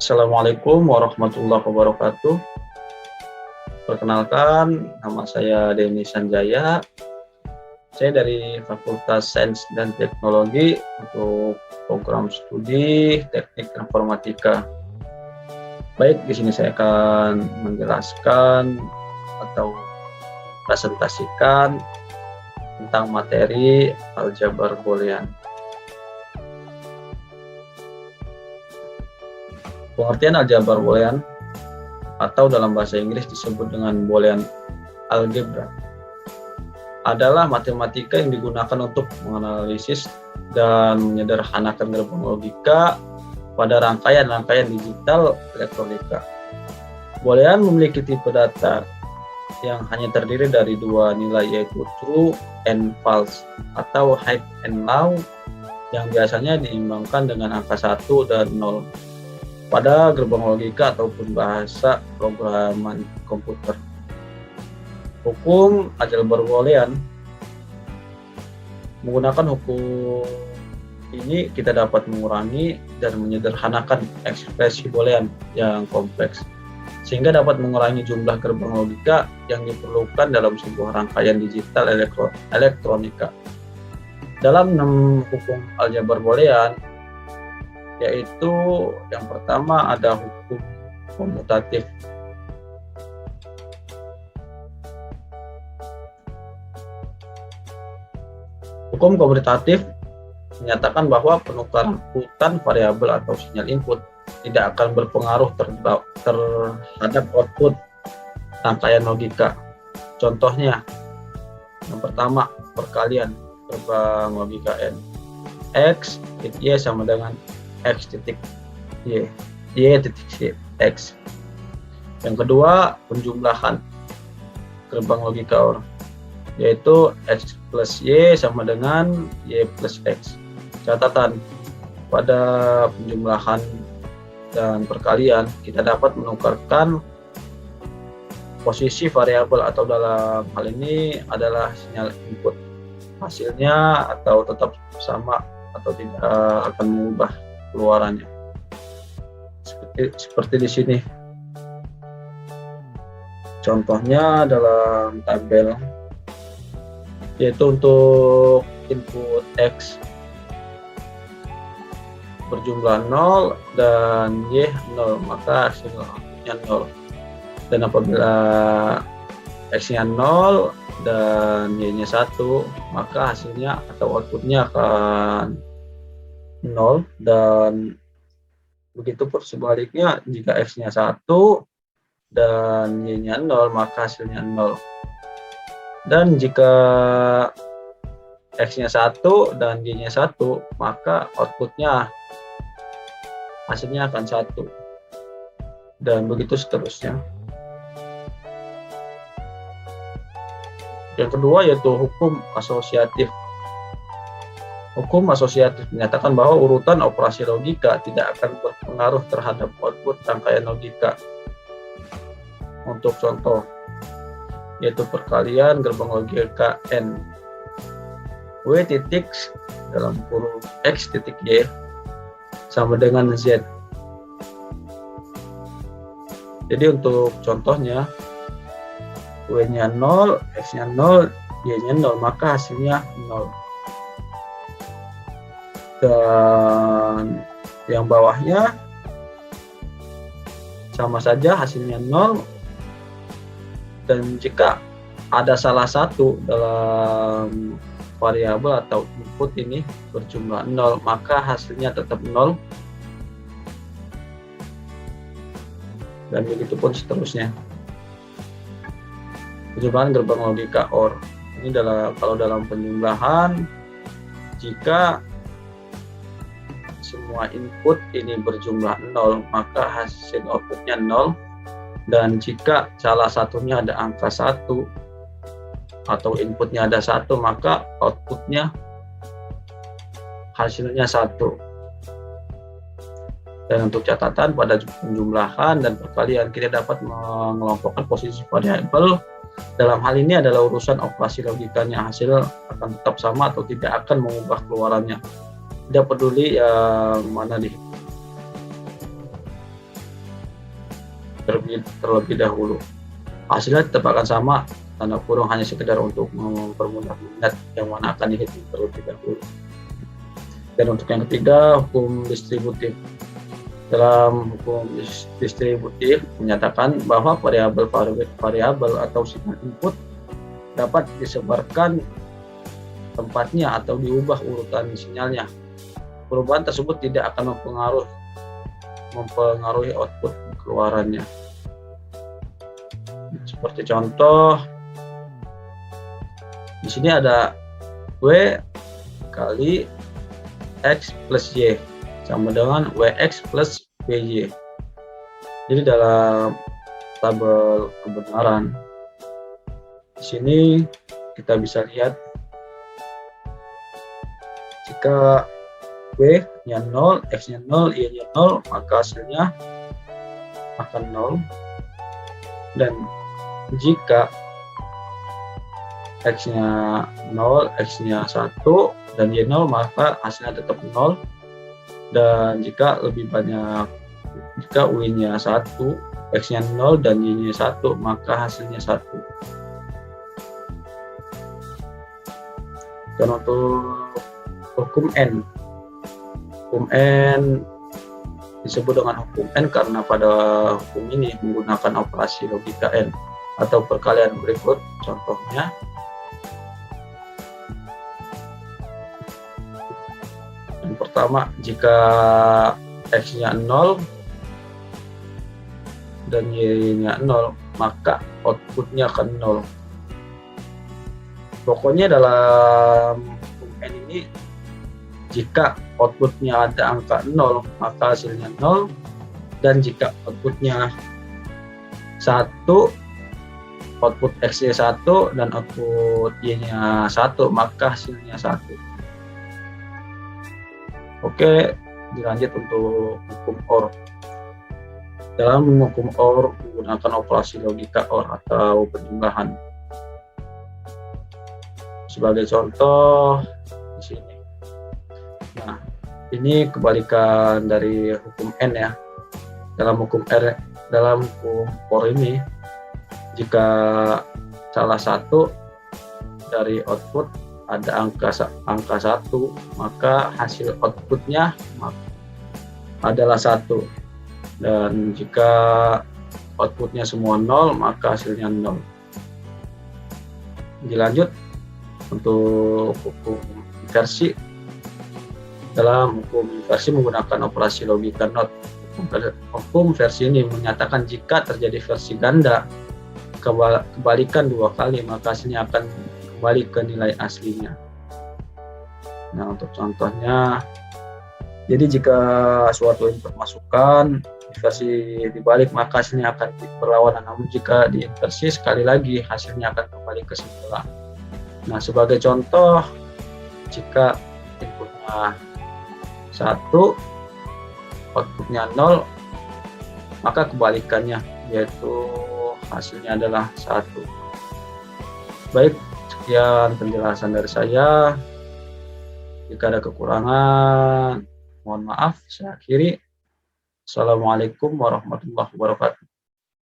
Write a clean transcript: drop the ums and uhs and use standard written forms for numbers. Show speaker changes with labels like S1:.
S1: Assalamualaikum warahmatullahi wabarakatuh. Perkenalkan, nama saya Denny Sanjaya. Saya dari Fakultas Sains dan Teknologi untuk program studi Teknik Informatika. Baik, di sini saya akan menjelaskan atau presentasikan tentang materi aljabar boolean. Pengertian aljabar boolean atau dalam bahasa Inggris disebut dengan Boolean algebra adalah matematika yang digunakan untuk menganalisis dan menyederhanakan gerbang logika pada rangkaian-rangkaian digital elektronika. Boolean memiliki tipe data yang hanya terdiri dari dua nilai, yaitu true and false atau high and low, yang biasanya diimbangkan dengan angka 1 dan 0 pada gerbang logika ataupun bahasa programan komputer. Hukum aljabar boolean. Menggunakan hukum ini kita dapat mengurangi dan menyederhanakan ekspresi boolean yang kompleks, sehingga dapat mengurangi jumlah gerbang logika yang diperlukan dalam sebuah rangkaian digital elektronika. Dalam 6 hukum aljabar boolean, yaitu yang pertama ada hukum komutatif. Hukum komutatif menyatakan bahwa penukaran urutan variabel atau sinyal input tidak akan berpengaruh terhadap output rangkaian logika. Contohnya, yang pertama, perkalian gerbang logika N. X Y sama dengan X titik Y titik X. Yang kedua, penjumlahan gerbang logika OR, yaitu X plus Y sama dengan Y plus X. Catatan, pada penjumlahan dan perkalian kita dapat menukarkan posisi variabel atau dalam hal ini adalah sinyal input. Hasilnya atau tetap sama atau tidak akan mengubah keluarannya. Seperti di sini. Contohnya dalam tabel, yaitu untuk input X berjumlah 0 dan Y 0, maka hasilnya 0. Dan apabila X-nya 0 dan Y-nya 1, maka hasilnya atau outputnya akan 0, dan begitu pun sebaliknya, jika X-nya 1 dan Y-nya 0, maka hasilnya 0. Dan jika X-nya 1 dan Y-nya 1, maka outputnya hasilnya akan 1. Dan begitu seterusnya. Yang kedua yaitu hukum asosiatif. Hukum asosiatif menyatakan bahwa urutan operasi logika tidak akan berpengaruh terhadap output rangkaian logika. Untuk contoh, yaitu perkalian gerbang logika N. W titik dalam kurung X titik Y sama dengan Z. Jadi untuk contohnya, W-nya 0, X-nya 0, Y-nya 0, maka hasilnya 0. Dan yang bawahnya sama saja, hasilnya 0. Dan jika ada salah satu dalam variabel atau input ini berjumlah 0, maka hasilnya tetap 0. Dan begitu pun seterusnya. Penjumlahan gerbang logika OR. Ini kalau dalam penjumlahan, jika semua input ini berjumlah 0, maka hasil outputnya 0. Dan jika salah satunya ada angka 1 atau inputnya ada 1, maka outputnya hasilnya 1. Dan untuk catatan, pada penjumlahan dan perkalian kita dapat mengelompokkan posisi variabel. Dalam hal ini adalah urusan operasi logikanya, hasil akan tetap sama atau tidak akan mengubah keluarannya. Tidak peduli yang mana terlebih dahulu. Hasilnya tetap akan sama, tanda kurung hanya sekedar untuk mempermudah mengingat yang mana akan dihitung terlebih dahulu. Dan untuk yang ketiga, hukum distributif. Dalam hukum distributif menyatakan bahwa variabel atau sinyal input dapat disebarkan tempatnya atau diubah urutan sinyalnya. Perubahan tersebut tidak akan mempengaruhi output keluarannya. Seperti contoh, di sini ada W kali X plus Y sama dengan WX plus WY. Jadi dalam tabel kebenaran di sini kita bisa lihat jika W-nya 0, X-nya 0, Y-nya 0, maka hasilnya akan 0. Dan jika X-nya 0, X-nya 1, dan Y 0, maka hasilnya tetap 0. Dan jika Y-nya 1, X-nya 0, dan Y-nya 1, maka hasilnya 1. Dan untuk hukum N. Hukum N disebut dengan hukum N karena pada hukum ini menggunakan operasi logika N atau perkalian berikut. Contohnya, yang pertama, jika X-nya 0 dan Y-nya 0, maka outputnya akan 0. Pokoknya dalam hukum N ini, jika outputnya ada angka 0, maka hasilnya 0. Dan jika outputnya 1, output X-nya 1 dan output Y-nya 1, maka hasilnya 1. Oke, dilanjut untuk hukum OR. Dalam hukum OR menggunakan operasi logika OR atau penjumlahan. Sebagai contoh di sini. Nah, ini kebalikan dari hukum N ya. Dalam hukum OR ini, jika salah satu dari output ada angka 1, maka hasil outputnya adalah 1. Dan jika outputnya semua 0, maka hasilnya 0. Dilanjut untuk hukum inversi. Dalam hukum inversi menggunakan operasi logika NOT. Hukum versi ini menyatakan jika terjadi versi ganda kebalikan 2 kali, maka hasilnya akan kembali ke nilai aslinya. Nah, untuk contohnya, jadi jika suatu input masukan inversi dibalik, maka hasilnya akan berlawanan. Namun jika diinversi sekali lagi, hasilnya akan kembali ke semula. Nah, sebagai contoh, jika inputnya 1, outputnya 0, maka kebalikannya, yaitu hasilnya adalah 1. Baik, sekian penjelasan dari saya. Jika ada kekurangan, mohon maaf, saya akhiri. Assalamualaikum warahmatullahi wabarakatuh.